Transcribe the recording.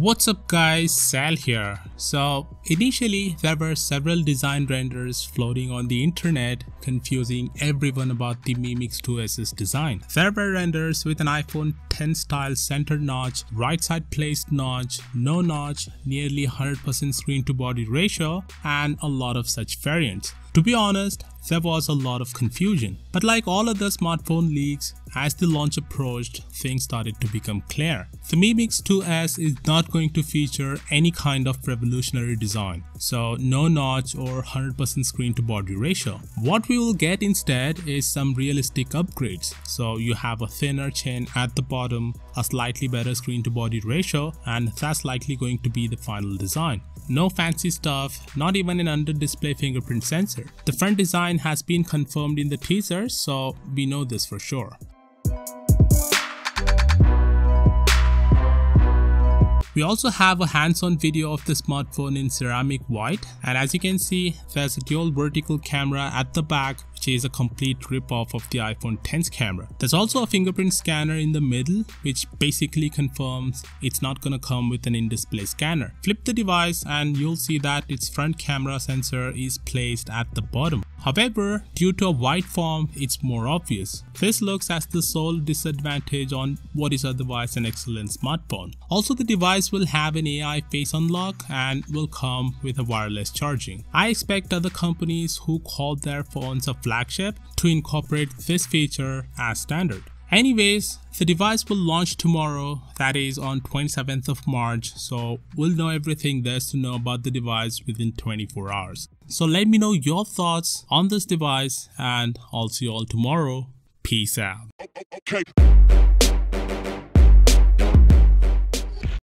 What's up guys, Sal here. So initially there were several design renders floating on the internet confusing everyone about the Mi Mix 2S's design. There were renders with an iPhone 10 style center notch, right side placed notch, no notch, nearly 100% screen to body ratio, and a lot of such variants. To be honest, there was a lot of confusion. But like all other smartphone leaks, as the launch approached, things started to become clear. The Mi Mix 2S is not going to feature any kind of revolutionary design, so no notch or 100% screen to body ratio. What we will get instead is some realistic upgrades. So you have a thinner chin at the bottom, a slightly better screen to body ratio, and that's likely going to be the final design. No fancy stuff, not even an under display fingerprint sensor. The front design has been confirmed in the teaser, so we know this for sure. We also have a hands-on video of the smartphone in ceramic white, and as you can see, there's a dual vertical camera at the back, which is a complete rip-off of the iPhone X's camera. There's also a fingerprint scanner in the middle, which basically confirms it's not gonna come with an in-display scanner. Flip the device and you'll see that its front camera sensor is placed at the bottom. However, due to a white form, it's more obvious. This looks as the sole disadvantage on what is otherwise an excellent smartphone. Also, the device will have an AI face unlock and will come with a wireless charging. I expect other companies who call their phones a flagship to incorporate this feature as standard. Anyways, the device will launch tomorrow, that is on 27th of March, so we'll know everything there's to know about the device within 24 hours. So let me know your thoughts on this device, and I'll see you all tomorrow. Peace out. Okay.